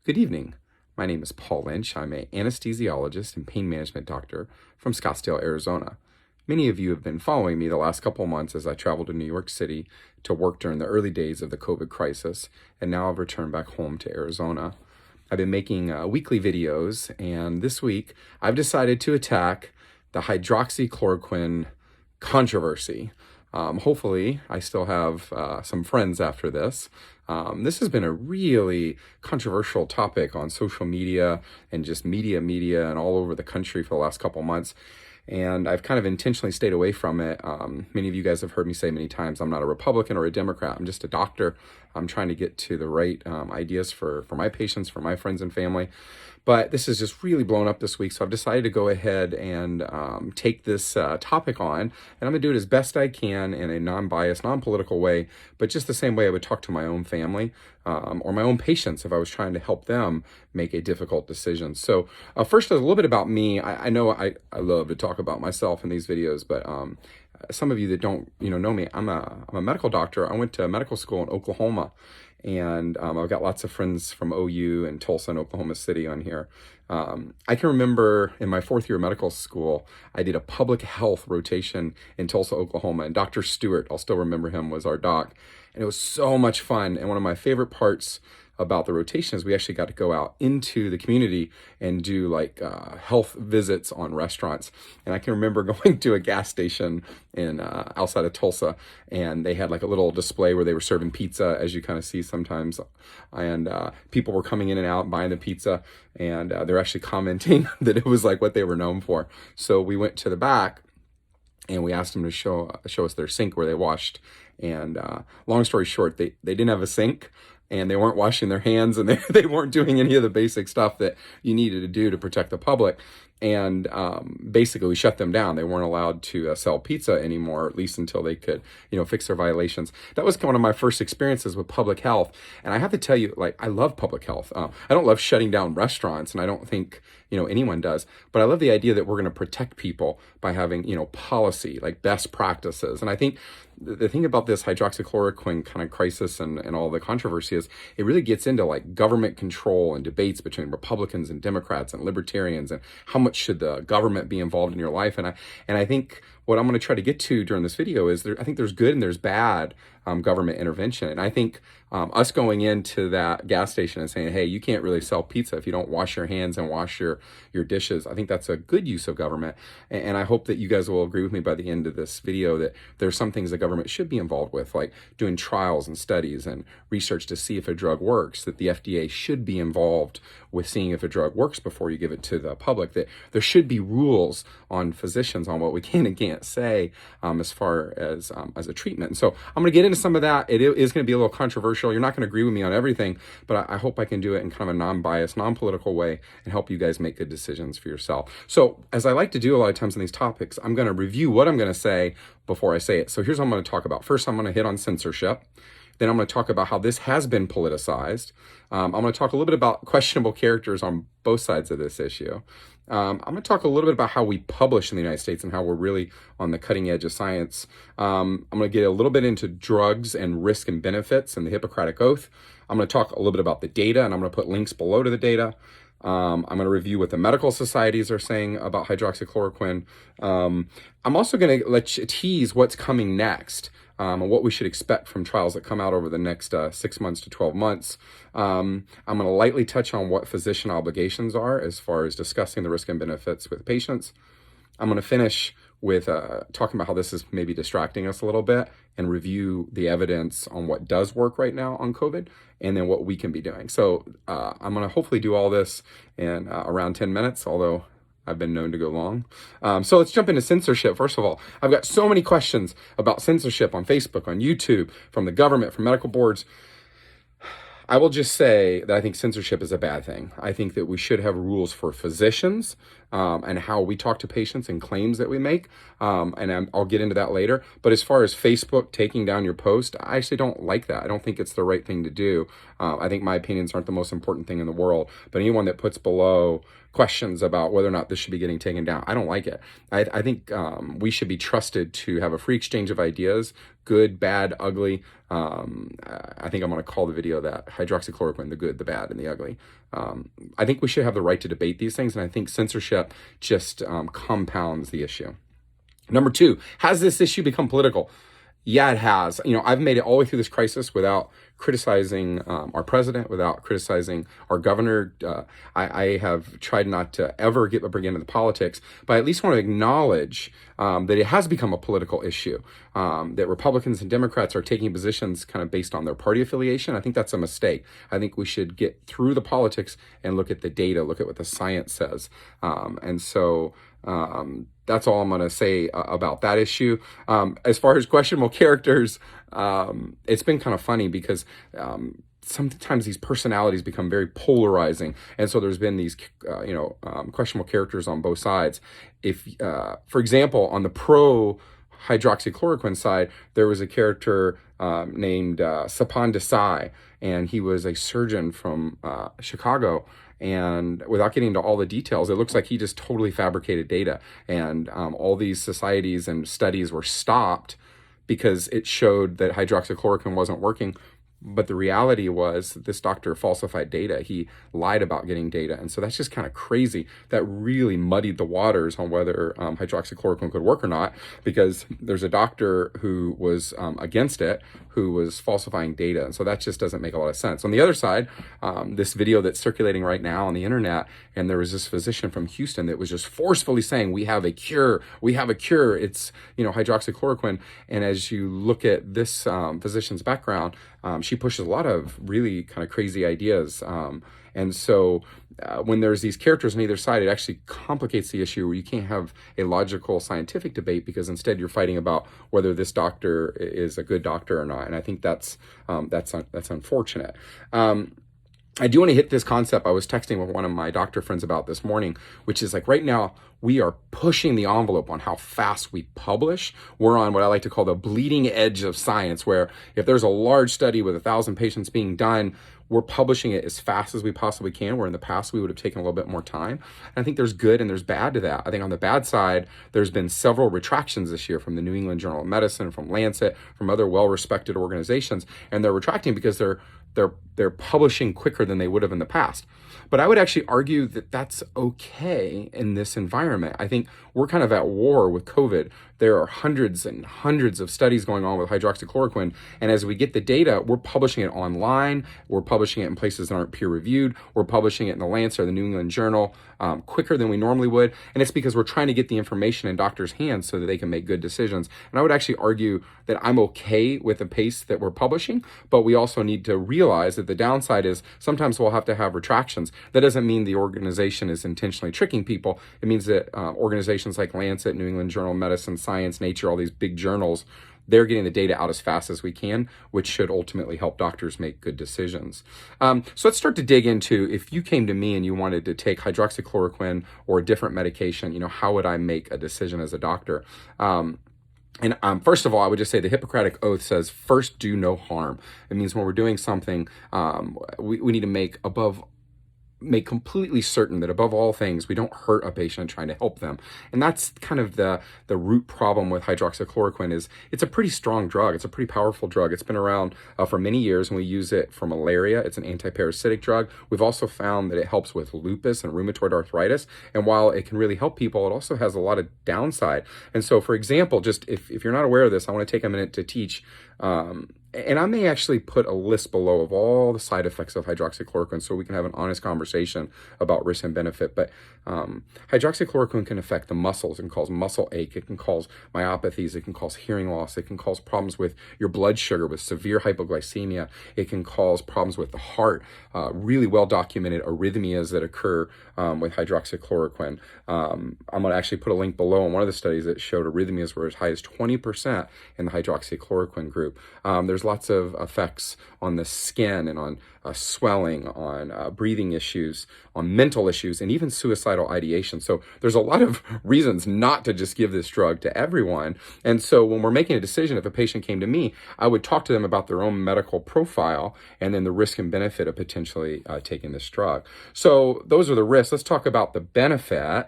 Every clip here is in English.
Good evening. My name is Paul Lynch. I'm an anesthesiologist and pain management doctor from Scottsdale, Arizona. Many of you have been following me the last couple of months as I traveled to New York City to work during the early days of the COVID crisis, and now I've returned back home to Arizona. I've been making weekly videos, and this week I've decided to attack the hydroxychloroquine controversy. Hopefully, I still have some friends after this. This has been a really controversial topic on social media and just media and all over the country for the last couple months. And I've kind of intentionally stayed away from it. Many of you guys have heard me say many times, I'm not a Republican or a Democrat. I'm just a doctor. I'm trying to get to the right ideas for my patients, for my friends and family. But this has just really blown up this week. So I've decided to go ahead and take this topic on. And I'm going to do it as best I can in a non-biased, non-political way, but just the same way I would talk to my own family or my own patients if I was trying to help them make a difficult decision. So first, a little bit about me. I know I love to talk about myself in these videos, but some of you that don't know me, I'm a medical doctor. I went to medical school in Oklahoma. And I've got lots of friends from OU and Tulsa and Oklahoma City on here. I can remember in my fourth year of medical school, I did a public health rotation in Tulsa, Oklahoma. And Dr. Stewart, I'll still remember him, was our doc. And it was so much fun. And one of my favorite parts about the rotation is we actually got to go out into the community and do like health visits on restaurants. And I can remember going to a gas station in outside of Tulsa, and they had like a little display where they were serving pizza, as you kind of see sometimes. And people were coming in and out buying the pizza, and they're actually commenting that it was like what they were known for. So we went to the back and we asked them to show us their sink where they washed. And long story short, they didn't have a sink, and they weren't washing their hands, and they weren't doing any of the basic stuff that you needed to do to protect the public. And basically, we shut them down. They weren't allowed to sell pizza anymore, at least until they could, fix their violations. That was one of my first experiences with public health. And I have to tell you, I love public health. I don't love shutting down restaurants, and I don't think, anyone does. But I love the idea that we're going to protect people by having, policy, like best practices. And I think the thing about this hydroxychloroquine kind of crisis and all the controversy is it really gets into like government control and debates between Republicans and Democrats and libertarians, and how much should the government be involved in your life. And I think what I'm going to try to get to during this video is I think there's good and there's bad government intervention. And I think us going into that gas station and saying, hey, you can't really sell pizza if you don't wash your hands and wash your dishes, I think that's a good use of government. And I hope that you guys will agree with me by the end of this video that there's some things the government should be involved with, like doing trials and studies and research to see if a drug works, that the FDA should be involved with seeing if a drug works before you give it to the public, that there should be rules on physicians on what we can and can't say as far as a treatment. And so I'm going to get into some of that. It is going to be a little controversial. You're not going to agree with me on everything, but I hope I can do it in kind of a non-biased, non-political way and help you guys make good decisions for yourself. So as I like to do a lot of times on these topics, I'm going to review what I'm going to say before I say it. So here's what I'm going to talk about. First, I'm going to hit on censorship. Then I'm going to talk about how this has been politicized. I'm going to talk a little bit about questionable characters on both sides of this issue. I'm going to talk a little bit about how we publish in the United States and how we're really on the cutting edge of science. I'm going to get a little bit into drugs and risk and benefits and the Hippocratic Oath. I'm going to talk a little bit about the data, and I'm going to put links below to the data. I'm going to review what the medical societies are saying about hydroxychloroquine. I'm also going to let you tease what's coming next. And what we should expect from trials that come out over the next 6 months to 12 months. I'm going to lightly touch on what physician obligations are as far as discussing the risk and benefits with patients. I'm going to finish with talking about how this is maybe distracting us a little bit and review the evidence on what does work right now on COVID and then what we can be doing. So I'm going to hopefully do all this in around 10 minutes, although I've been known to go long. So let's jump into censorship. First of all, I've got so many questions about censorship on Facebook, on YouTube, from the government, from medical boards. I will just say that I think censorship is a bad thing. I think that we should have rules for physicians and how we talk to patients and claims that we make. I'll get into that later. But as far as Facebook taking down your post, I actually don't like that. I don't think it's the right thing to do. I think my opinions aren't the most important thing in the world, but anyone that puts below questions about whether or not this should be getting taken down, I don't like it. I think we should be trusted to have a free exchange of ideas, good, bad, ugly. I think I'm going to call the video that hydroxychloroquine, the good, the bad, and the ugly. I think we should have the right to debate these things, and I think censorship just compounds the issue. Number two, has this issue become political? Yeah, it has. I've made it all the way through this crisis without criticizing our president, without criticizing our governor. I have tried not to ever bring into the politics, but I at least want to acknowledge that it has become a political issue, that Republicans and Democrats are taking positions kind of based on their party affiliation. I think that's a mistake. I think we should get through the politics and look at the data, look at what the science says. That's all I'm going to say about that issue. As far as questionable characters, it's been kind of funny because sometimes these personalities become very polarizing. And so there's been these, questionable characters on both sides. For example, on the pro hydroxychloroquine side, there was a character named Sapan Desai, and he was a surgeon from Chicago. And without getting into all the details, it looks like he just totally fabricated data. And all these societies and studies were stopped because it showed that hydroxychloroquine wasn't working. But the reality was this doctor falsified data. He lied about getting data. And so that's just kind of crazy. That really muddied the waters on whether hydroxychloroquine could work or not, because there's a doctor who was against it, who was falsifying data. And so that just doesn't make a lot of sense. On the other side, this video that's circulating right now on the internet, and there was this physician from Houston that was just forcefully saying, we have a cure, it's, hydroxychloroquine. And as you look at this physician's background, she pushes a lot of really kind of crazy ideas. And so when there's these characters on either side, it actually complicates the issue where you can't have a logical scientific debate, because instead you're fighting about whether this doctor is a good doctor or not. And I think that's unfortunate. I do want to hit this concept I was texting with one of my doctor friends about this morning, which is like right now we are pushing the envelope on how fast we publish. We're on what I like to call the bleeding edge of science, where if there's a large study with 1,000 patients being done, we're publishing it as fast as we possibly can, where in the past we would have taken a little bit more time. And I think there's good and there's bad to that. I think on the bad side, there's been several retractions this year from the New England Journal of Medicine, from Lancet, from other well-respected organizations, and they're retracting because they're publishing quicker than they would have in the past. But I would actually argue that that's okay in this environment. I think we're kind of at war with COVID. There are hundreds and hundreds of studies going on with hydroxychloroquine. And as we get the data, we're publishing it online. We're publishing it in places that aren't peer reviewed. We're publishing it in the Lancet or the New England Journal quicker than we normally would. And it's because we're trying to get the information in doctors' hands so that they can make good decisions. And I would actually argue that I'm okay with the pace that we're publishing, but we also need to realize that the downside is sometimes we'll have to have retractions. That doesn't mean the organization is intentionally tricking people. It means that organizations like Lancet, New England Journal of Medicine, Science, Nature, all these big journals, they're getting the data out as fast as we can, which should ultimately help doctors make good decisions. So let's start to dig into, if you came to me and you wanted to take hydroxychloroquine or a different medication, how would I make a decision as a doctor? First of all, I would just say the Hippocratic Oath says, first do no harm. It means when we're doing something, we need to make completely certain that above all things, we don't hurt a patient trying to help them. And that's kind of the root problem with hydroxychloroquine. Is it's a pretty strong drug. It's a pretty powerful drug. It's been around for many years, and we use it for malaria. It's an antiparasitic drug. We've also found that it helps with lupus and rheumatoid arthritis. And while it can really help people, it also has a lot of downside. And so, for example, just if you're not aware of this, I want to take a minute to teach and I may actually put a list below of all the side effects of hydroxychloroquine so we can have an honest conversation about risk and benefit. But hydroxychloroquine can affect the muscles. It can cause muscle ache. It can cause myopathies. It can cause hearing loss. It can cause problems with your blood sugar, with severe hypoglycemia. It can cause problems with the heart, really well-documented arrhythmias that occur with hydroxychloroquine. I'm going to actually put a link below on one of the studies that showed arrhythmias were as high as 20% in the hydroxychloroquine group. There's lots of effects on the skin and on swelling, on breathing issues, on mental issues, and even suicidal ideation. So there's a lot of reasons not to just give this drug to everyone. And so when we're making a decision, if a patient came to me, I would talk to them about their own medical profile and then the risk and benefit of potentially taking this drug. So those are the risks. Let's talk about the benefit.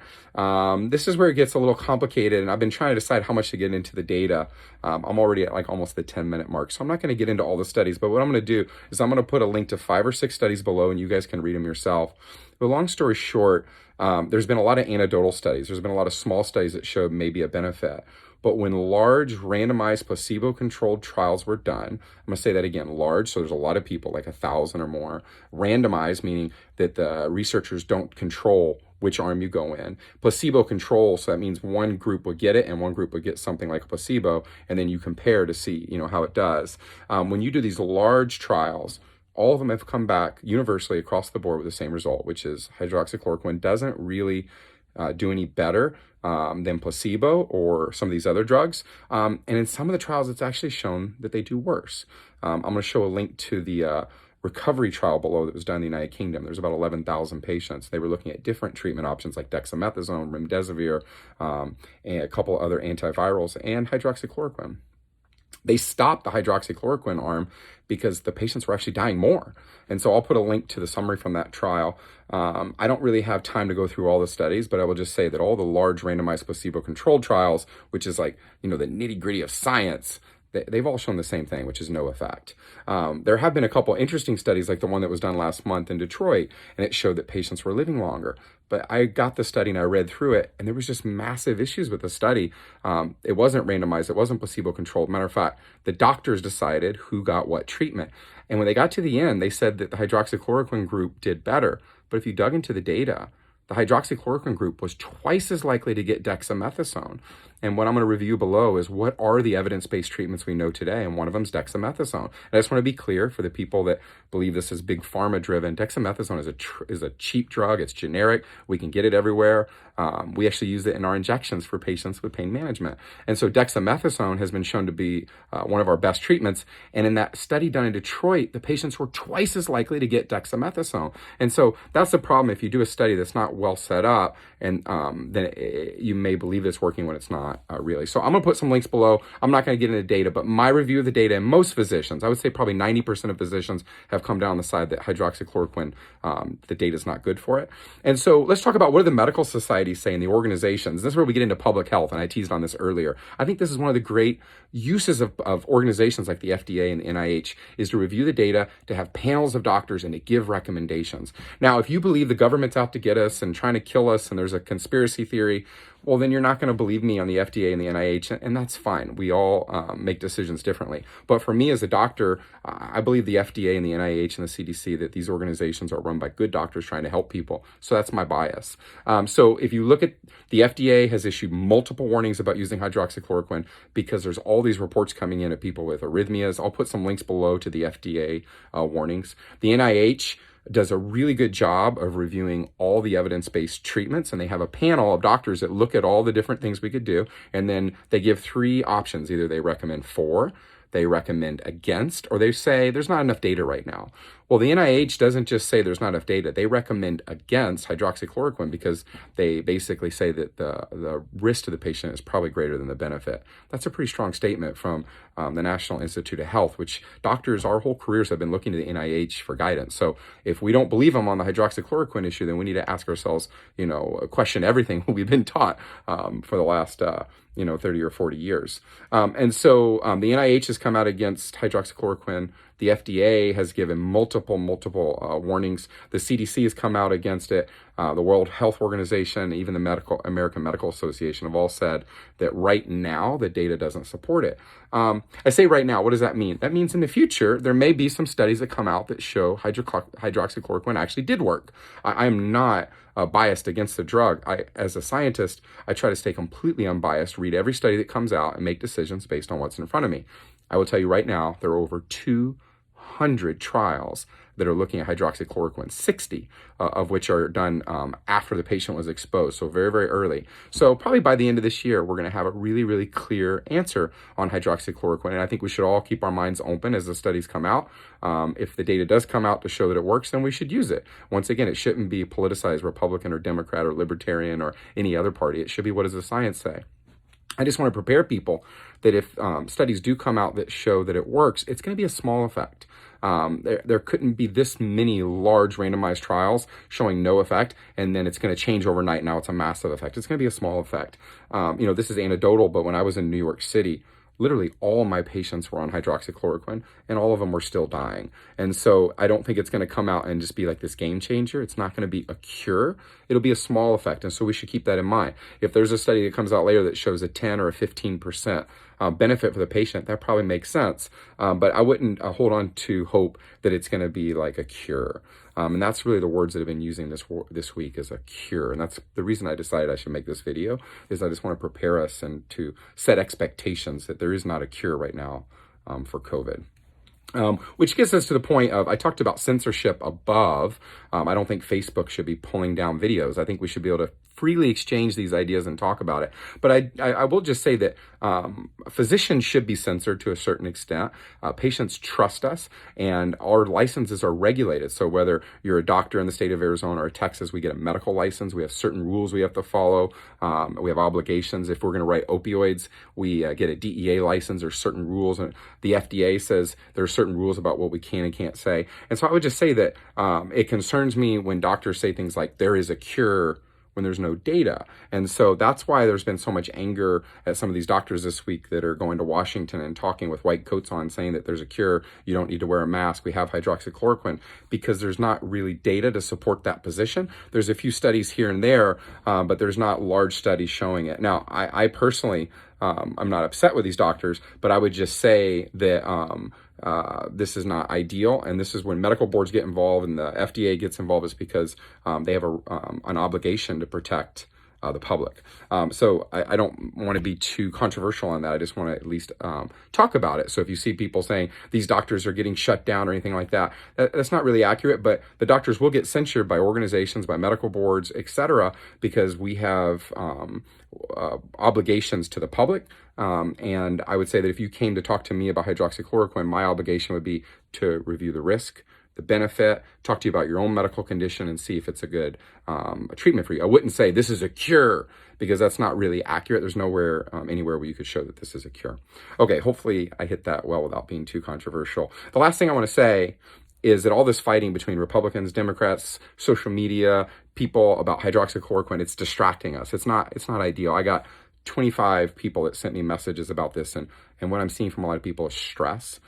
This is where it gets a little complicated, and I've been trying to decide how much to get into the data. I'm already at like almost the 10-minute mark, so I'm not going to get into all the studies, but what I'm going to do is I'm going to put a link to 5 or 6 studies below, and you guys can read them yourself. But long story short, there's been a lot of anecdotal studies. There's been a lot of small studies that showed maybe a benefit. But when large randomized placebo-controlled trials were done, I'm going to say that again, large, so there's a lot of people, like 1,000 or more. Randomized, meaning that the researchers don't control which arm you go in. Placebo control, so that means one group would get it and one group would get something like a placebo, and then you compare to see, how it does. When you do these large trials, all of them have come back universally across the board with the same result, which is hydroxychloroquine doesn't really do any better than placebo or some of these other drugs. And in some of the trials, it's actually shown that they do worse. I'm going to show a link to the recovery trial below that was done in the United Kingdom. There's about 11,000 patients. They were looking at different treatment options like dexamethasone, remdesivir, and a couple other antivirals, and hydroxychloroquine. They stopped the hydroxychloroquine arm because the patients were actually dying more. And so I'll put a link to the summary from that trial. I don't really have time to go through all the studies, but I will just say that all the large randomized placebo-controlled trials, which is like, the nitty-gritty of science, they've all shown the same thing, which is no effect. There have been a couple interesting studies, like the one that was done last month in Detroit, and it showed that patients were living longer. But I got the study and I read through it, and there was just massive issues with the study. It wasn't randomized. It wasn't placebo-controlled. Matter of fact, the doctors decided who got what treatment. And when they got to the end, they said that the hydroxychloroquine group did better. But if you dug into the data, the hydroxychloroquine group was twice as likely to get dexamethasone. And what I'm going to review below is what are the evidence-based treatments we know today, and one of them is dexamethasone. And I just want to be clear for the people that believe this is big pharma-driven. Dexamethasone is a cheap drug. It's generic. We can get it everywhere. We actually use it in our injections for patients with pain management. And so dexamethasone has been shown to be one of our best treatments. And in that study done in Detroit, the patients were twice as likely to get dexamethasone. And so that's the problem. If you do a study that's not well set up, and then you may believe it's working when it's not really. So I'm going to put some links below. I'm not going to get into data, but my review of the data, and most physicians, I would say probably 90% of physicians have come down the side that hydroxychloroquine, the data is not good for it. And so let's talk about what do the medical societies say and the organizations. This is where we get into public health, and I teased on this earlier. I think this is one of the great uses of organizations like the FDA and the NIH is to review the data, to have panels of doctors, and to give recommendations. Now, if you believe the government's out to get us and trying to kill us and there's a conspiracy theory, well, then you're not going to believe me on the FDA and the NIH, and that's fine. We all make decisions differently. But for me as a doctor, I believe the FDA and the NIH and the CDC, that these organizations are run by good doctors trying to help people. So that's my bias. So if you look at the FDA has issued multiple warnings about using hydroxychloroquine because there's all these reports coming in of people with arrhythmias. I'll put some links below to the FDA warnings. The NIH does a really good job of reviewing all the evidence-based treatments, and they have a panel of doctors that look at all the different things we could do, and then they give 3 options. Either they recommend for, they recommend against, or they say there's not enough data right now. Well, the NIH doesn't just say there's not enough data. They recommend against hydroxychloroquine because they basically say that the risk to the patient is probably greater than the benefit. That's a pretty strong statement from the National Institute of Health, which doctors our whole careers have been looking to the NIH for guidance. So if we don't believe them on the hydroxychloroquine issue, then we need to ask ourselves, question everything we've been taught for the last 30 or 40 years. And so the NIH has come out against hydroxychloroquine. The FDA has given multiple warnings. The CDC has come out against it. The World Health Organization, even the American Medical Association have all said that right now the data doesn't support it. I say right now, what does that mean? That means in the future, there may be some studies that come out that show hydroxychloroquine actually did work. I'm not biased against the drug. As a scientist, I try to stay completely unbiased, read every study that comes out, and make decisions based on what's in front of me. I will tell you right now, there are over 200 trials that are looking at hydroxychloroquine, 60 of which are done after the patient was exposed, so very, very early. So probably by the end of this year, we're going to have a really, really clear answer on hydroxychloroquine, and I think we should all keep our minds open as the studies come out. If the data does come out to show that it works, then we should use it. Once again, it shouldn't be politicized Republican or Democrat or Libertarian or any other party. It should be, what does the science say? I just want to prepare people that if studies do come out that show that it works, it's going to be a small effect. There couldn't be this many large randomized trials showing no effect, and then it's going to change overnight. Now it's a massive effect. It's going to be a small effect. This is anecdotal, but when I was in New York City, literally all of my patients were on hydroxychloroquine and all of them were still dying. And so I don't think it's going to come out and just be like this game changer. It's not going to be a cure. It'll be a small effect. And so we should keep that in mind. If there's a study that comes out later that shows a 10 or a 15% benefit for the patient, that probably makes sense. But I wouldn't hold on to hope that it's going to be like a cure. And that's really the words that have been using this week as a cure. And that's the reason I decided I should make this video, is I just want to prepare us and to set expectations that there is not a cure right now for COVID. Which gets us to the point of, I talked about censorship above. I don't think Facebook should be pulling down videos. I think we should be able to freely exchange these ideas and talk about it. But I will just say that physicians should be censored to a certain extent. Patients trust us, and our licenses are regulated. So whether you're a doctor in the state of Arizona or Texas, we get a medical license. We have certain rules we have to follow. We have obligations. If we're going to write opioids, we get a DEA license. There's certain rules, and the FDA says there's certain rules about what we can and can't say. And so I would just say that it concerns me when doctors say things like there is a cure when there's no data. And so that's why there's been so much anger at some of these doctors this week that are going to Washington and talking with white coats on, saying that there's a cure, you don't need to wear a mask, we have hydroxychloroquine, because there's not really data to support that position. There's a few studies here and there, but there's not large studies showing it. Now, I personally, I'm not upset with these doctors, but I would just say that this is not ideal, and this is when medical boards get involved and the FDA gets involved, is because they have an obligation to protect the public. So I don't want to be too controversial on that. I just want to at least talk about it. So if you see people saying these doctors are getting shut down or anything like that, that's not really accurate, but the doctors will get censured by organizations, by medical boards, etc., because we have obligations to the public. And I would say that if you came to talk to me about hydroxychloroquine, my obligation would be to review the risk, the benefit, talk to you about your own medical condition, and see if it's a good treatment for you. I wouldn't say this is a cure, because that's not really accurate. There's nowhere, anywhere where you could show that this is a cure. Okay, hopefully I hit that well without being too controversial. The last thing I want to say is that all this fighting between Republicans, Democrats, social media, people about hydroxychloroquine, it's distracting us. It's not ideal. I got 25 people that sent me messages about this, and what I'm seeing from a lot of people is stress.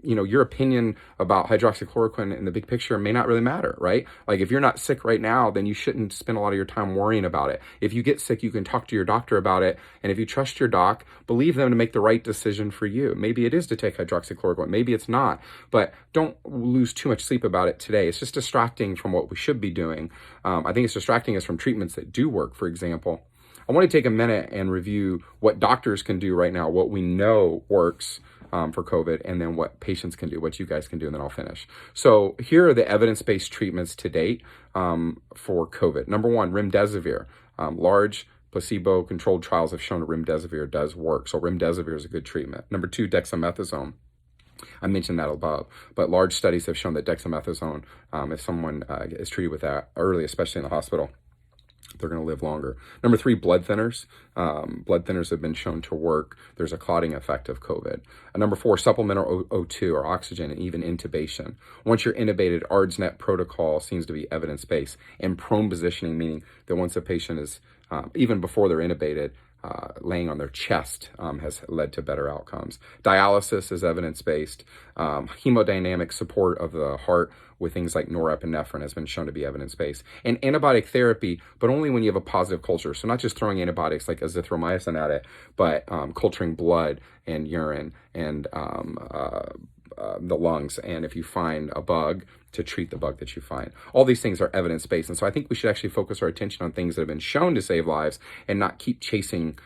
Your opinion about hydroxychloroquine in the big picture may not really matter, right? Like if you're not sick right now, then you shouldn't spend a lot of your time worrying about it. If you get sick, you can talk to your doctor about it. And if you trust your doc, believe them to make the right decision for you. Maybe it is to take hydroxychloroquine. Maybe it's not, but don't lose too much sleep about it today. It's just distracting from what we should be doing. I think it's distracting us from treatments that do work. For example, I want to take a minute and review what doctors can do right now, what we know works for COVID, and then what patients can do, what you guys can do, and then I'll finish. So here are the evidence-based treatments to date for COVID. Number one, remdesivir. Large placebo-controlled trials have shown that remdesivir does work. So remdesivir is a good treatment. Number two, dexamethasone. I mentioned that above, but large studies have shown that dexamethasone, if someone is treated with that early, especially in the hospital, they're going to live longer. Number three, blood thinners. Blood thinners have been shown to work. There's a clotting effect of COVID. Number four, supplemental O2 or oxygen, and even intubation. Once you're intubated, ARDS-NET protocol seems to be evidence-based, and prone positioning, meaning that once a patient is, even before they're intubated, laying on their chest has led to better outcomes. Dialysis is evidence-based. Hemodynamic support of the heart with things like norepinephrine has been shown to be evidence-based. And antibiotic therapy, but only when you have a positive culture. So not just throwing antibiotics like azithromycin at it, but culturing blood and urine and the lungs. And if you find a bug to treat the bug that you find. All these things are evidence-based. And so I think we should actually focus our attention on things that have been shown to save lives and not keep chasing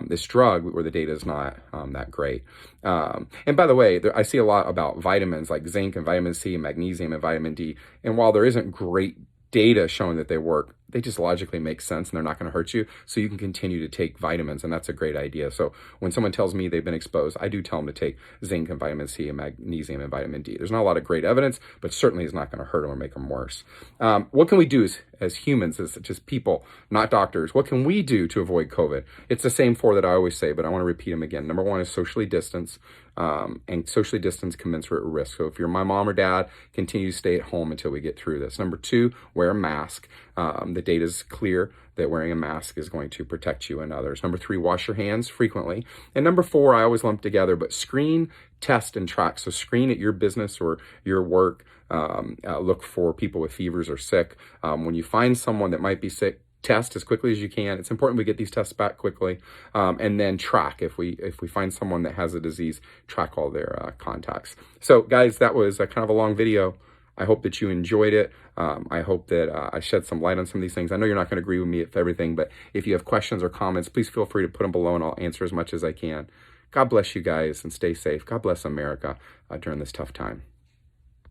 this drug where the data is not that great. And by the way, I see a lot about vitamins like zinc and vitamin C and magnesium and vitamin D. And while there isn't great data showing that they work, they just logically make sense and they're not going to hurt you. So you can continue to take vitamins, and that's a great idea. So when someone tells me they've been exposed, I do tell them to take zinc and vitamin C and magnesium and vitamin D. There's not a lot of great evidence, but certainly it's not going to hurt them or make them worse. What can we do as humans, as just people, not doctors? What can we do to avoid COVID? It's the same four that I always say, but I want to repeat them again. Number one is socially distance, and socially distance commensurate with risk. So if you're my mom or dad, continue to stay at home until we get through this. Number two, wear a mask. The data is clear that wearing a mask is going to protect you and others. Number three, wash your hands frequently. And number four, I always lump together, but screen, test, and track. So screen at your business or your work. Look for people with fevers or sick. When you find someone that might be sick, test as quickly as you can. It's important we get these tests back quickly, and then track. If we find someone that has a disease, track all their contacts. So guys, that was kind of a long video. I hope that you enjoyed it. I hope that I shed some light on some of these things. I know you're not going to agree with me with everything, but if you have questions or comments, please feel free to put them below and I'll answer as much as I can. God bless you guys and stay safe. God bless America during this tough time.